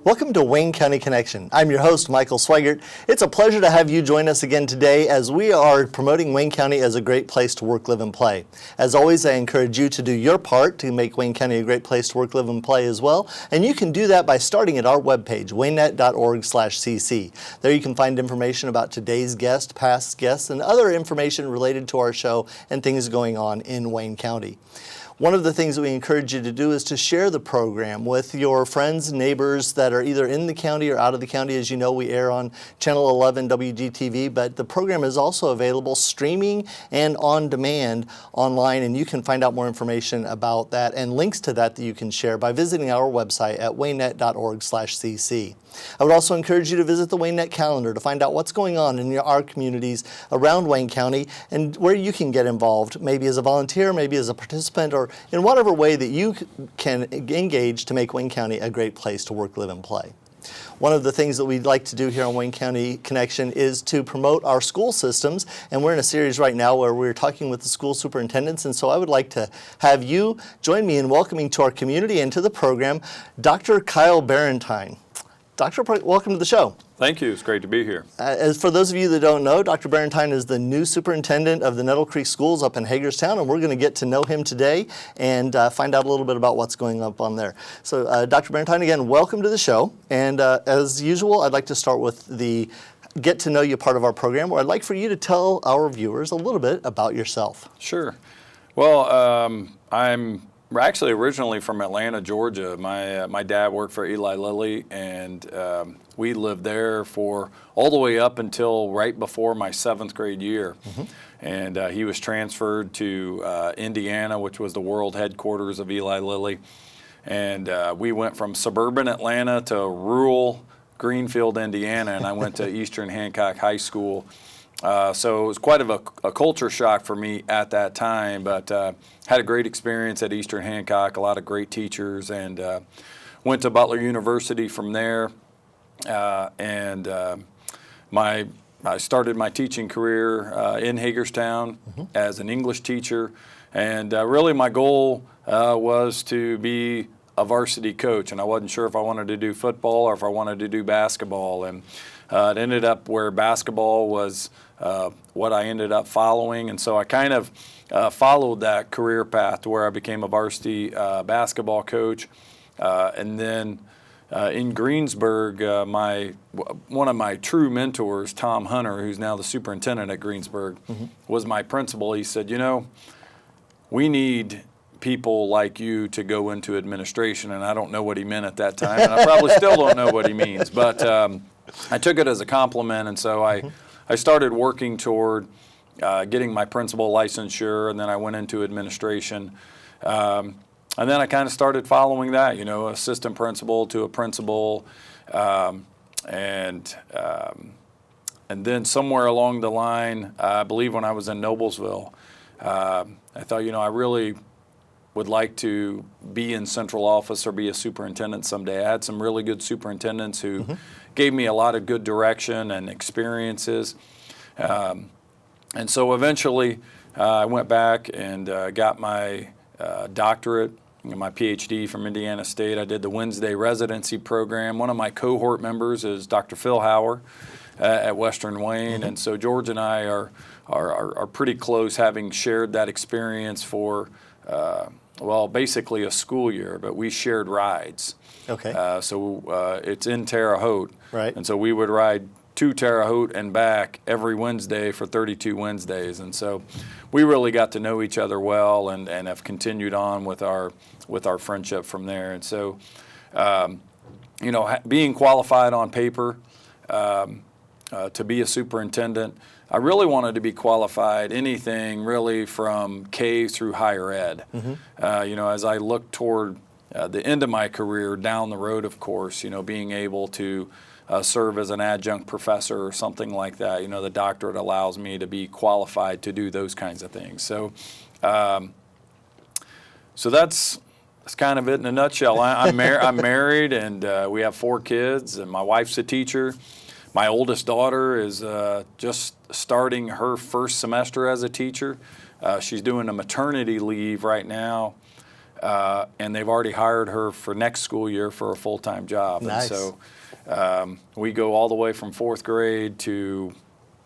Welcome to Wayne County Connection. I'm your host, Michael Sweigart. It's a pleasure to have you join us again today as we are promoting Wayne County as a great place to work, live, and play. As always, I encourage you to do your part to make Wayne County a great place to work, live, and play as well. And you can do that by starting at our webpage, waynet.org/cc. There you can find information about today's guest, past guests, and other information related to our show and things going on in Wayne County. One of the things that we encourage you to do is to share the program with your friends, neighbors that are either in the county or out of the county. As you know, we air on Channel 11 WCTV, but the program is also available streaming and on demand online, and you can find out more information about that and links to that you can share by visiting our website at waynet.org/cc. I would also encourage you to visit the WayneNet calendar to find out what's going on in our communities around Wayne County and where you can get involved, maybe as a volunteer, maybe as a participant, or in whatever way that you can engage to make Wayne County a great place to work, live, and play. One of the things that we'd like to do here on Wayne County Connection is to promote our school systems, and we're in a series right now where we're talking with the school superintendents, and so I would like to have you join me in welcoming to our community and to the program Dr. Kyle Barrentine. Doctor, welcome to the show. Thank you. It's great to be here. As for those of you that don't know, Dr. Barrentine is the new superintendent of the Nettle Creek Schools up in Hagerstown, and we're going to get to know him today and find out a little bit about what's going on there. So, Dr. Barrentine, again, welcome to the show. And as usual, I'd like to start with the get to know you part of our program, where I'd like for you to tell our viewers a little bit about yourself. Sure. Well, I'm actually originally from Atlanta, Georgia. My dad worked for Eli Lilly, and we lived there for all the way up until right before my 7th grade year. Mm-hmm. And he was transferred to Indiana, which was the world headquarters of Eli Lilly. And we went from suburban Atlanta to rural Greenfield, Indiana, and I went to Eastern Hancock High School. So it was quite of a culture shock for me at that time, but had a great experience at Eastern Hancock, a lot of great teachers, and went to Butler University from there. I started my teaching career in Hagerstown as an English teacher, and really my goal was to be a varsity coach, and I wasn't sure if I wanted to do football or if I wanted to do basketball, and it ended up where basketball was what I ended up following, and so I kind of followed that career path to where I became a varsity basketball coach, and then in Greensburg, one of my true mentors, Tom Hunter, who's now the superintendent at Greensburg, was my principal. He said, you know, we need people like you to go into administration, and I don't know what he meant at that time, and I probably still don't know what he means, but I took it as a compliment, and so I started working toward getting my principal licensure, and then I went into administration. And then I kind of started following that, you know, assistant principal to a principal. And then somewhere along the line, I believe when I was in Noblesville, I thought, you know, I really would like to be in central office or be a superintendent someday. I had some really good superintendents who gave me a lot of good direction and experiences. And so eventually I went back and got my doctorate, my PhD from Indiana State. I did the Wednesday residency program. One of my cohort members is Dr. Phil Hauer at Western Wayne. And so George and I are pretty close, having shared that experience for well, basically a school year, but we shared rides. Okay. So it's in Terre Haute. Right. And so we would ride to Terre Haute and back every Wednesday for 32 Wednesdays. And so we really got to know each other well and have continued on with our friendship from there. And so, you know, being qualified on paper to be a superintendent, I really wanted to be qualified anything really from K through higher ed. You know, as I look toward the end of my career down the road, of course, you know, being able to serve as an adjunct professor or something like that, you know, the doctorate allows me to be qualified to do those kinds of things. So, so that's kind of it in a nutshell. I'm married, and we have 4 kids, and my wife's a teacher. My oldest daughter is just starting her first semester as a teacher. She's doing a maternity leave right now and they've already hired her for next school year for a full-time job. Nice. And so we go all the way from 4th grade to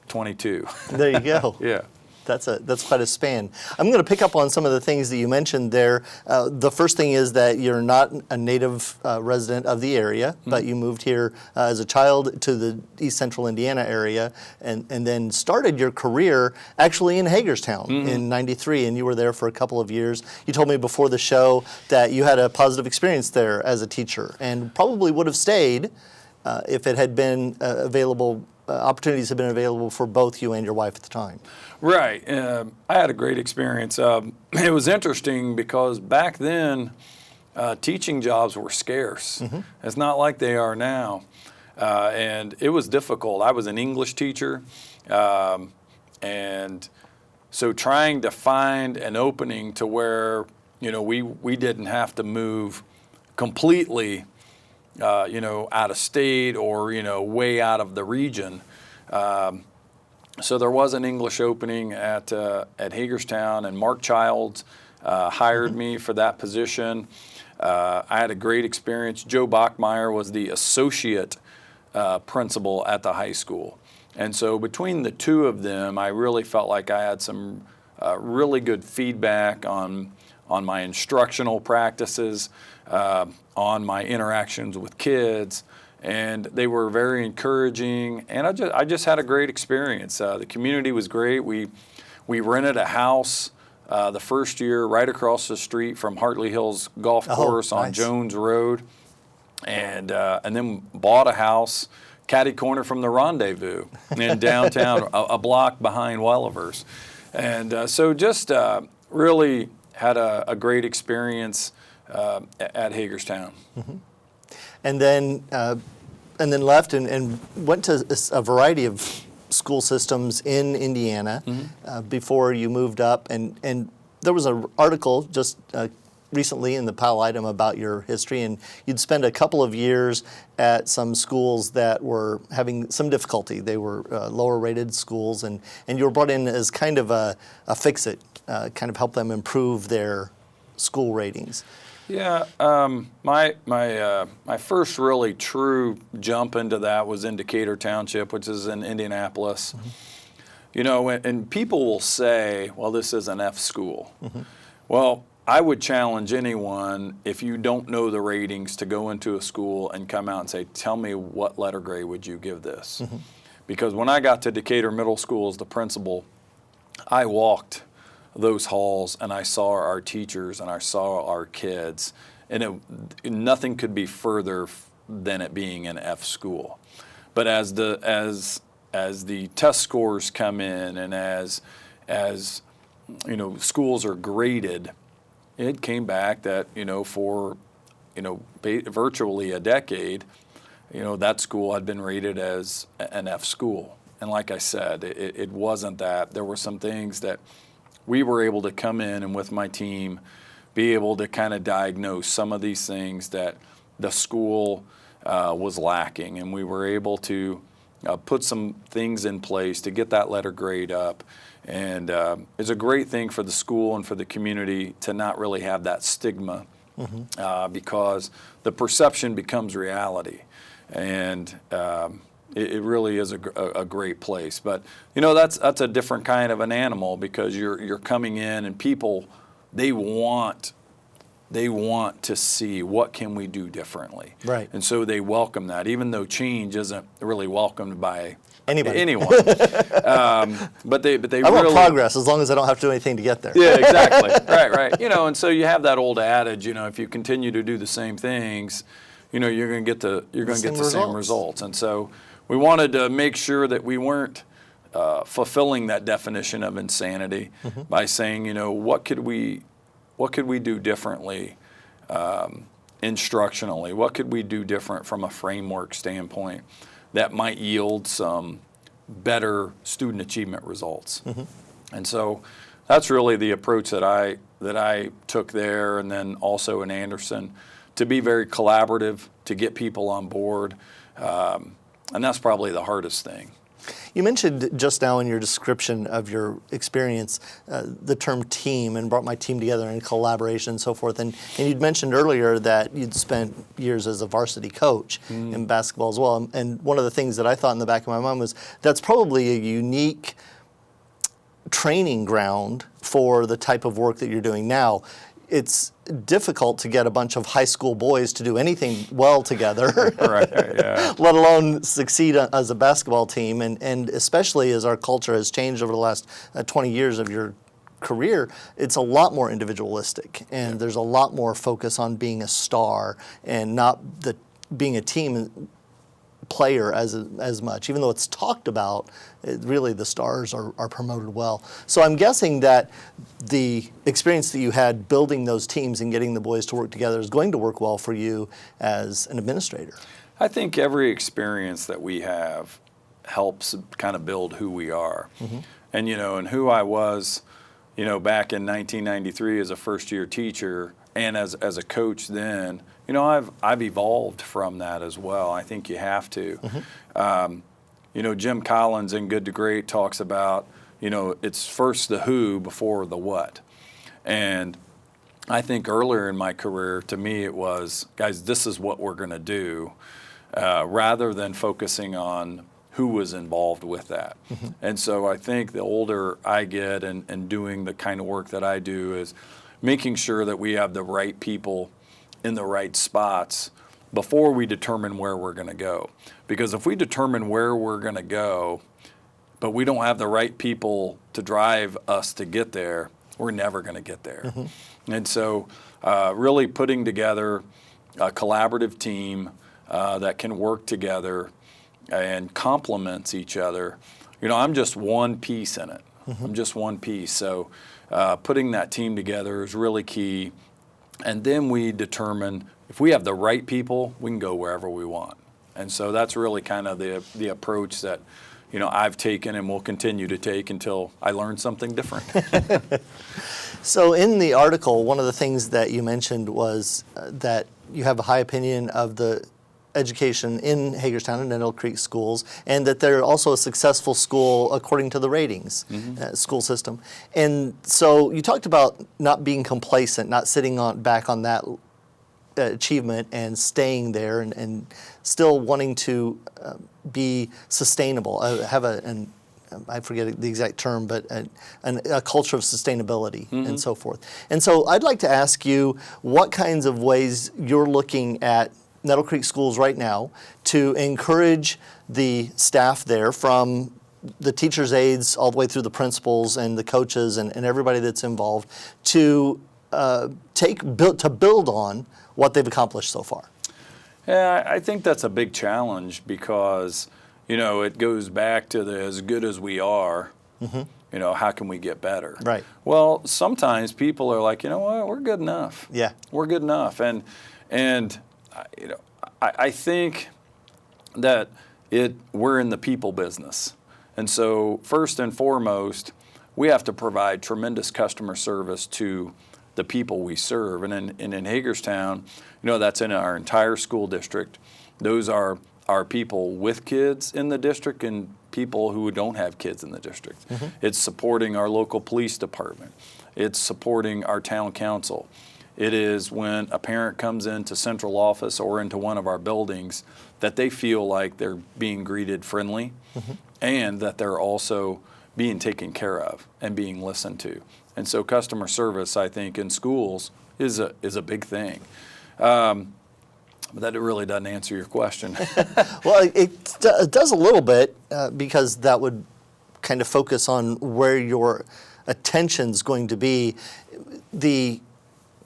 22. There you go. Yeah. That's quite a span. I'm going to pick up on some of the things that you mentioned there. The first thing is that you're not a native resident of the area, but you moved here as a child to the East Central Indiana area, and then started your career actually in Hagerstown in '93, and you were there for a couple of years. You told me before the show that you had a positive experience there as a teacher, and probably would have stayed if it had been available. Opportunities had been available for both you and your wife at the time. Right. I had a great experience. It was interesting because back then, teaching jobs were scarce. It's not like they are now. And it was difficult. I was an English teacher. And so trying to find an opening to where, we didn't have to move completely out of state or, way out of the region. So there was an English opening at Hagerstown, and Mark Childs hired me for that position. I had a great experience. Joe Bachmeyer was the associate principal at the high school. And so between the two of them, I really felt like I had some really good feedback on my instructional practices, on my interactions with kids, and they were very encouraging. And I just had a great experience. The community was great. We rented a house the first year right across the street from Hartley Hills Golf Course on Jones Road, and then bought a house catty corner from the Rendezvous in downtown, a block behind Welliver's. And so just really had a great experience at Hagerstown. And then left and went to a variety of school systems in Indiana before you moved up. And there was an article just recently in the Pile Item about your history, and you'd spent a couple of years at some schools that were having some difficulty. They were lower rated schools, and you were brought in as kind of a fix-it, kind of help them improve their school ratings. Yeah, my first really true jump into that was in Decatur Township, which is in Indianapolis. And people will say, well, this is an F school. Well, I would challenge anyone, if you don't know the ratings, to go into a school and come out and say, tell me what letter grade would you give this? Because when I got to Decatur Middle School as the principal, I walked those halls and I saw our teachers and I saw our kids, and nothing could be further than it being an F school. But as the test scores come in and as schools are graded, it came back that for virtually a decade, that school had been rated as an F school. And like I said, it wasn't that. There were some things that we were able to come in and with my team be able to kind of diagnose some of these things that the school was lacking, and we were able to put some things in place to get that letter grade up. And it's a great thing for the school and for the community to not really have that stigma, because the perception becomes reality. And it really is a great place. But that's a different kind of an animal, because you're coming in and people, they want to see what can we do differently. Right. And so they welcome that, even though change isn't really welcomed by anyone. But they I want progress as long as I don't have to do anything to get there. Yeah, exactly. Right. And so you have that old adage, if you continue to do the same things, you're going to get the same results. And so we wanted to make sure that we weren't fulfilling that definition of insanity by saying, what could we do differently instructionally? What could we do different from a framework standpoint that might yield some better student achievement results? And so that's really the approach that I took there, and then also in Anderson, to be very collaborative, to get people on board. And that's probably the hardest thing. You mentioned just now in your description of your experience the term team and brought my team together and collaboration and so forth. And you'd mentioned earlier that you'd spent years as a varsity coach in basketball as well. And one of the things that I thought in the back of my mind was that's probably a unique training ground for the type of work that you're doing now. It's difficult to get a bunch of high school boys to do anything well together, Right, yeah. let alone succeed as a basketball team. And especially as our culture has changed over the last 20 years of your career, it's a lot more individualistic, and there's a lot more focus on being a star and not being a team player as much, even though it's talked about. Really, the stars are promoted well. So I'm guessing that the experience that you had building those teams and getting the boys to work together is going to work well for you as an administrator. I think every experience that we have helps kind of build who we are. And, and who I was, back in 1993 as a first-year teacher and as a coach then, I've evolved from that as well. I think you have to. Jim Collins in Good to Great talks about, it's first the who before the what. And I think earlier in my career, to me, it was, guys, this is what we're going to do, rather than focusing on who was involved with that. And so I think the older I get and doing the kind of work that I do is making sure that we have the right people in the right spots before we determine where we're going to go. Because if we determine where we're going to go, but we don't have the right people to drive us to get there, we're never going to get there. And so really putting together a collaborative team that can work together and complements each other. I'm just one piece in it. I'm just one piece. So putting that team together is really key. And then we determine if we have the right people, we can go wherever we want. And so that's really kind of the approach that, I've taken and will continue to take until I learn something different. So in the article, one of the things that you mentioned was that you have a high opinion of the education in Hagerstown and Nettle Creek Schools, and that they're also a successful school according to the ratings school system. And so you talked about not being complacent, not sitting back on that achievement and staying there and still wanting to be sustainable, have I forget the exact term, but a culture of sustainability and so forth. And so I'd like to ask you what kinds of ways you're looking at Nettle Creek Schools right now to encourage the staff there, from the teachers' aides all the way through the principals and the coaches and everybody that's involved, to build on what they've accomplished so far. Yeah, I think that's a big challenge because, it goes back to the as good as we are, how can we get better? Right. Well, sometimes people are like, what, we're good enough. Yeah. We're good enough. And I think that we're in the people business. And so first and foremost, we have to provide tremendous customer service to the people we serve. And in Hagerstown, that's in our entire school district. Those are our people with kids in the district and people who don't have kids in the district. It's supporting our local police department. It's supporting our town council. It is when a parent comes into central office or into one of our buildings that they feel like they're being greeted friendly and that they're also being taken care of and being listened to. And so customer service, I think, in schools is a big thing. But that really doesn't answer your question. Well, it does a little bit because that would kind of focus on where your attention's going to be.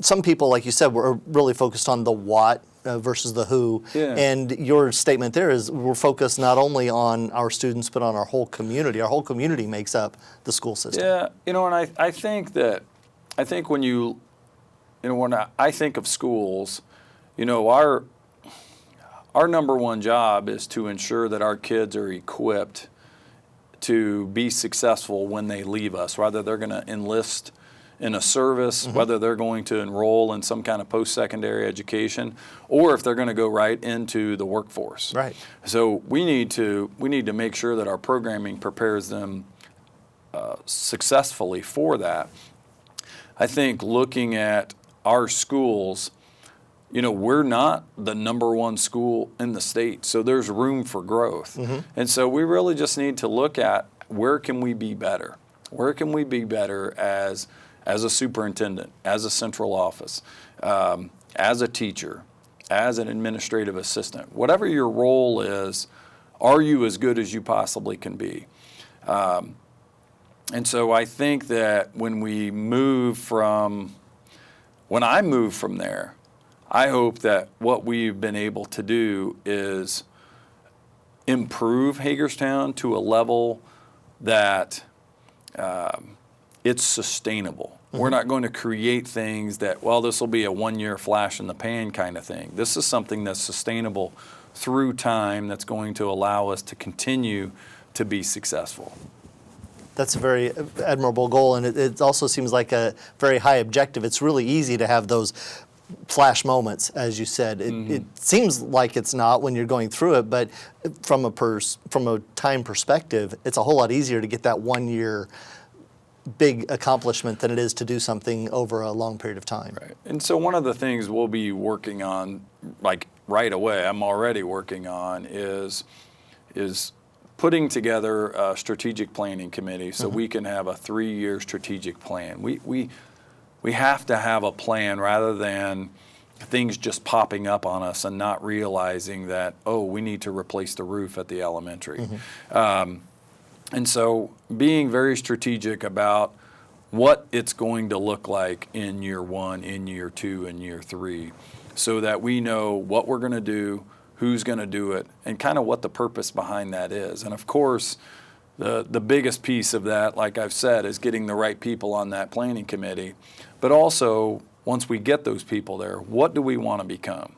Some people, like you said, were really focused on the what versus the who. Yeah. And your statement there is we're focused not only on our students but on our whole community. Our whole community makes up the school system. Yeah, and I think when when I think of schools, our number one job is to ensure that our kids are equipped to be successful when they leave us, whether they're going to enlist in a service, whether they're going to enroll in some kind of post-secondary education or if they're going to go right into the workforce. Right. So we need to make sure that our programming prepares them successfully for that. I think looking at our schools, we're not the #1 school in the state, so there's room for growth. And so we really just need to look at where can we be better? Where can we be better as a superintendent, as a central office, as a teacher, as an administrative assistant? Whatever your role is, are you as good as you possibly can be? And so I think that when I move from there, I hope that what we've been able to do is improve Hagerstown to a level that it's sustainable. We're not going to create things that, this will be a one-year flash in the pan kind of thing. This is something that's sustainable through time that's going to allow us to continue to be successful. That's a very admirable goal, and it also seems like a very high objective. It's really easy to have those flash moments, as you said. It seems like it's not when you're going through it, but from a time perspective, it's a whole lot easier to get that 1 year big accomplishment than it is to do something over a long period of time. Right. And so one of the things we'll be working on, like right away, I'm already working on, is putting together a strategic planning committee so we can have a 3-year strategic plan. We have to have a plan rather than things just popping up on us and not realizing that, we need to replace the roof at the elementary. And so being very strategic about what it's going to look like in year 1, in year 2, and year 3, so that we know what we're going to do, who's going to do it, and kind of what the purpose behind that is. And of course, the biggest piece of that, like I've said, is getting the right people on that planning committee. But also, once we get those people there, what do we want to become?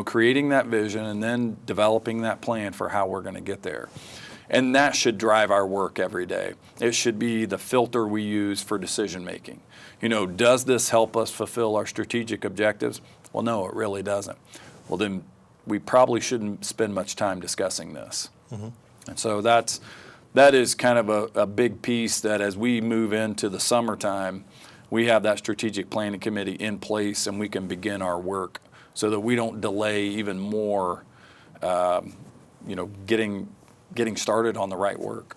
Creating that vision and then developing that plan for how we're going to get there. And that should drive our work every day. It should be the filter we use for decision making. Does this help us fulfill our strategic objectives? Well, no, it really doesn't. Well, then we probably shouldn't spend much time discussing this. And so that is kind of a big piece that as we move into the summertime, we have that strategic planning committee in place and we can begin our work so that we don't delay even more, getting started on the right work.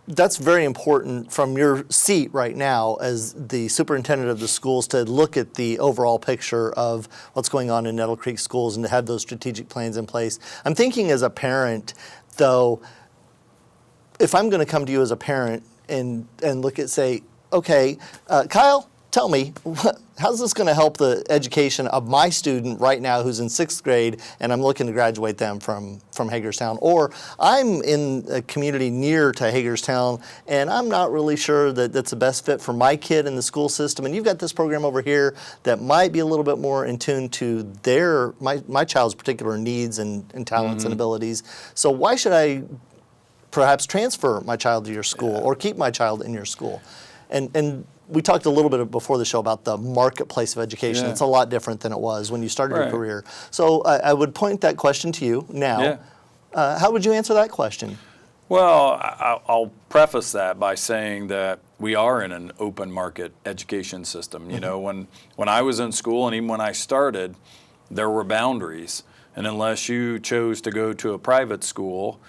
That's very important from your seat right now as the superintendent of the schools to look at the overall picture of what's going on in Nettle Creek Schools and to have those strategic plans in place. I'm thinking as a parent, though, if I'm going to come to you as a parent and look at, say, okay, Kyle, tell me, how's this going to help the education of my student right now who's in 6th grade and I'm looking to graduate them from Hagerstown? Or I'm in a community near to Hagerstown and I'm not really sure that that's the best fit for my kid in the school system. And you've got this program over here that might be a little bit more in tune to my child's particular needs and talents and abilities. So why should I perhaps transfer my child to your school or keep my child in your school? And we talked a little bit before the show about the marketplace of education. It's a lot different than it was when you started your career. So I would point that question to you now. How would you answer that question? Well, I'll preface that by saying that we are in an open market education system. When I was in school and even when I started, there were boundaries. And unless you chose to go to a private school,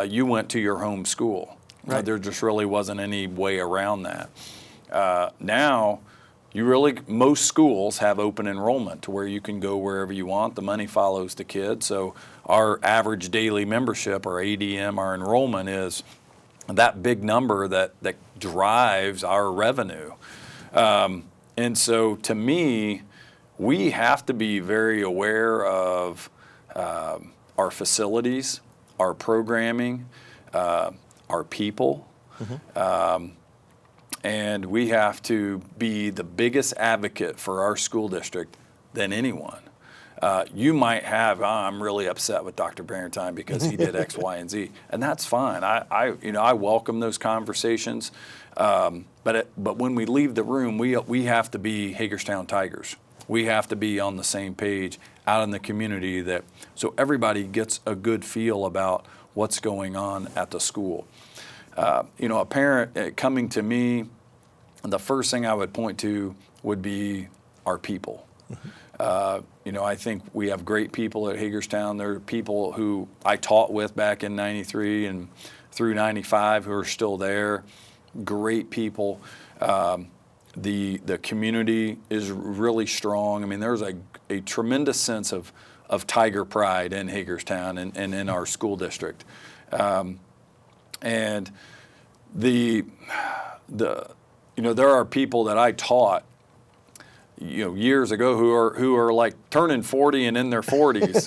you went to your home school. There just really wasn't any way around that. Now, most schools have open enrollment to where you can go wherever you want. The money follows the kid. So our average daily membership, our ADM, our enrollment is that big number that drives our revenue. And so to me, we have to be very aware of our facilities, our programming, our people. And we have to be the biggest advocate for our school district than anyone. you might have, I'm really upset with Dr. Barrentine because he did X, Y, and Z, and that's fine. I welcome those conversations, but when we leave the room, we have to be Hagerstown Tigers. We have to be on the same page out in the community, so everybody gets a good feel about what's going on at the school. A parent coming to me, the first thing I would point to would be our people. I think we have great people at Hagerstown. There are people who I taught with back in '93 and through '95 who are still there. Great people. The community is really strong. I mean, there's a tremendous sense of Tiger pride in Hagerstown and in our school district. And there are people that I taught years ago who are like turning 40 and in their 40s,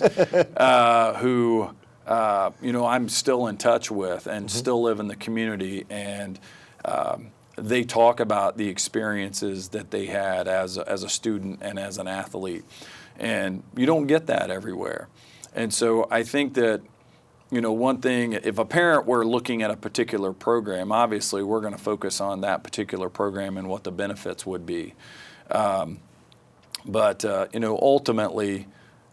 who I'm still in touch with and still live in the community, and they talk about the experiences that they had as a student and as an athlete, and you don't get that everywhere. And so I think that one thing, if a parent were looking at a particular program, obviously we're going to focus on that particular program and what the benefits would be. But ultimately,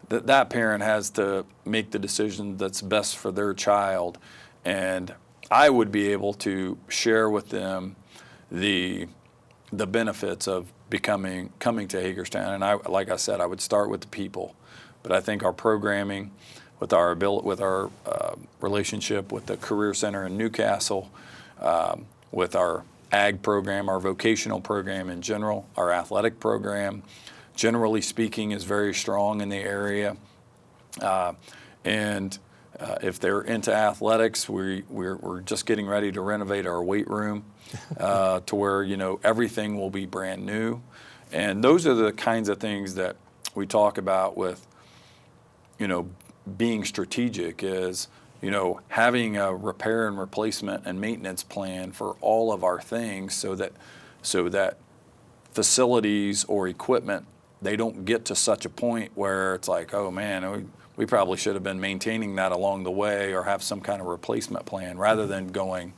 that parent has to make the decision that's best for their child, and I would be able to share with them the benefits of coming to Hagerstown. And like I said, I would start with the people, but I think our programming, with our relationship with the Career Center in Newcastle, with our ag program, our vocational program in general, our athletic program, generally speaking, is very strong in the area. And if they're into athletics, we're just getting ready to renovate our weight room to where everything will be brand new. And those are the kinds of things that we talk about with being strategic, is having a repair and replacement and maintenance plan for all of our things, so that facilities or equipment, they don't get to such a point where it's like, oh man, we probably should have been maintaining that along the way, or have some kind of replacement plan, rather than going,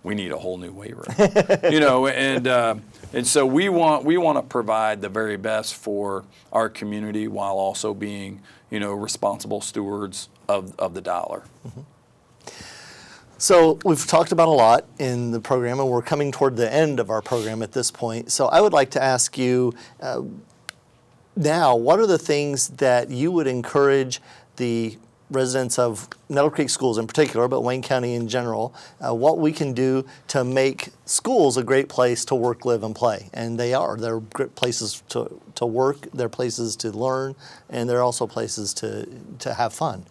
we need a whole new weight room. And so we want to provide the very best for our community, while also being responsible stewards of the dollar. Mm-hmm. So we've talked about a lot in the program, and we're coming toward the end of our program at this point. So I would like to ask you now, what are the things that you would encourage the residents of Nettle Creek Schools in particular, but Wayne County in general, what we can do to make schools a great place to work, live, and play? And they are. They're great places to work, they're places to learn, and they're also places to have fun.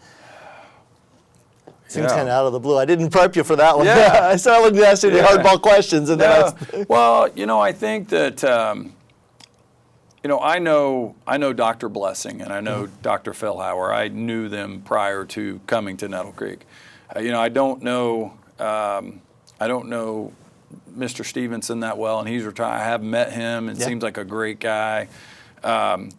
Seems kind of out of the blue. I didn't prep you for that one. Yeah. I said I wouldn't ask you any hardball questions. And Well, I think that, I know Dr. Blessing, and I know Dr. Fellhauer. I knew them prior to coming to Nettle Creek. I don't know Mr. Stevenson that well, and he's retired. I have met him, and seems like a great guy. And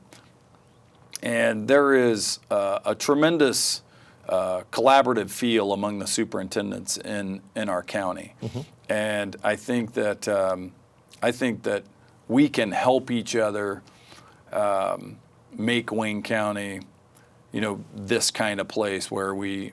there is a tremendous collaborative feel among the superintendents in our county, and I think that we can help each other make Wayne County, this kind of place where we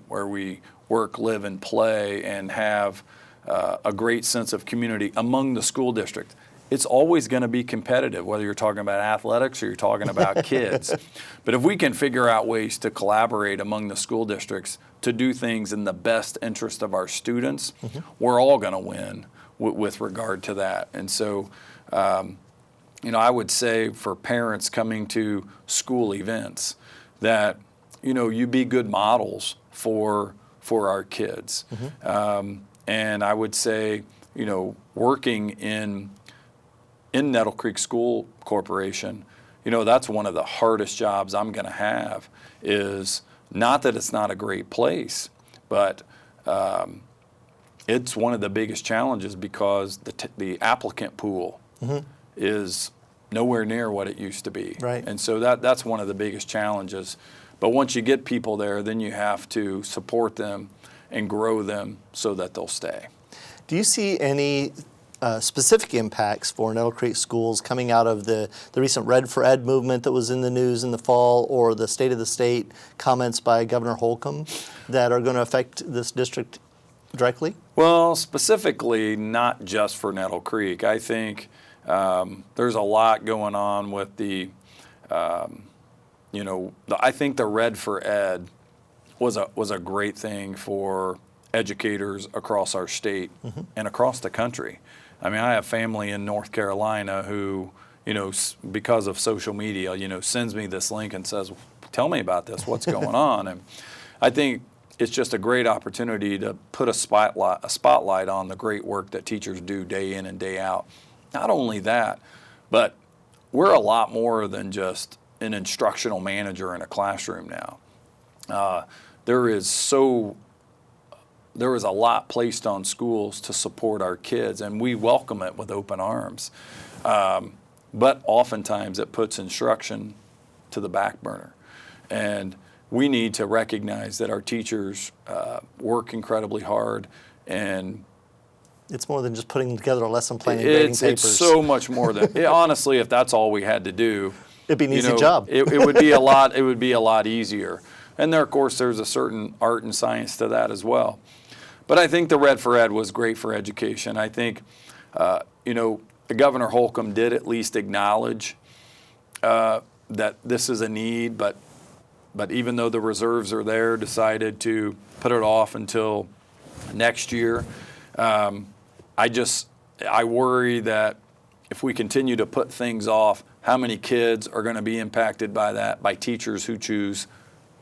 work, live, and play, and have a great sense of community among the school district. It's always going to be competitive, whether you're talking about athletics or you're talking about kids. But if we can figure out ways to collaborate among the school districts to do things in the best interest of our students, we're all going to win with regard to that. And so, I would say for parents coming to school events that, you be good models for our kids. And I would say, working in Nettle Creek School Corporation, that's one of the hardest jobs I'm going to have. Is not that it's not a great place, but it's one of the biggest challenges, because the applicant pool is nowhere near what it used to be. Right. And so that's one of the biggest challenges. But once you get people there, then you have to support them and grow them so that they'll stay. Do you see any specific impacts for Nettle Creek Schools coming out of the recent Red for Ed movement that was in the news in the fall, or the State of the State comments by Governor Holcomb that are going to affect this district directly? Well, specifically, not just for Nettle Creek. I think there's a lot going on with the, I think the Red for Ed was a great thing for educators across our state and across the country. I mean, I have family in North Carolina who, because of social media, sends me this link and says, "Tell me about this. What's going on?" And I think it's just a great opportunity to put a spotlight on the great work that teachers do day in and day out. Not only that, but we're a lot more than just an instructional manager in a classroom now. There is a lot placed on schools to support our kids, and we welcome it with open arms. But oftentimes it puts instruction to the back burner. And we need to recognize that our teachers work incredibly hard, and it's more than just putting together a lesson plan and grading papers. It's so much more than honestly, if that's all we had to do, it'd be an easy job. it would be a lot. It would be a lot easier. And there, of course, there's a certain art and science to that as well. But I think the Red for Ed was great for education. I think, Governor Holcomb did at least acknowledge that this is a need, but even though the reserves are there, decided to put it off until next year. I worry that if we continue to put things off, how many kids are going to be impacted by that, by teachers who choose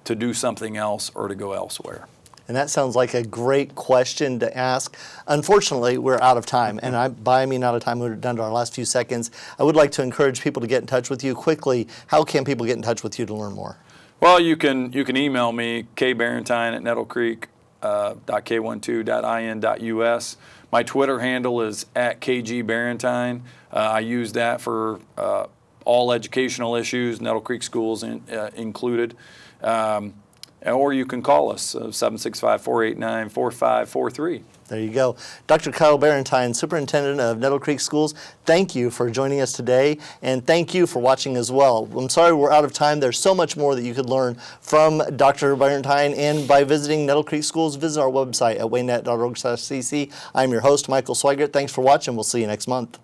to do something else or to go elsewhere? And that sounds like a great question to ask. Unfortunately, we're out of time. And I mean out of time, we're down to our last few seconds. I would like to encourage people to get in touch with you quickly. How can people get in touch with you to learn more? Well, you can email me, kbarrentine at nettlecreek.k12.in.us. My Twitter handle is @kgbarrentine. I use that for all educational issues, Nettle Creek Schools included. Or you can call us, 765-489-4543. There you go. Dr. Kyle Barrentine, Superintendent of Nettle Creek Schools, thank you for joining us today, and thank you for watching as well. I'm sorry we're out of time. There's so much more that you could learn from Dr. Barrentine, and by visiting Nettle Creek Schools, visit our website at waynet.org/cc. I'm your host, Michael Sweigart. Thanks for watching. We'll see you next month.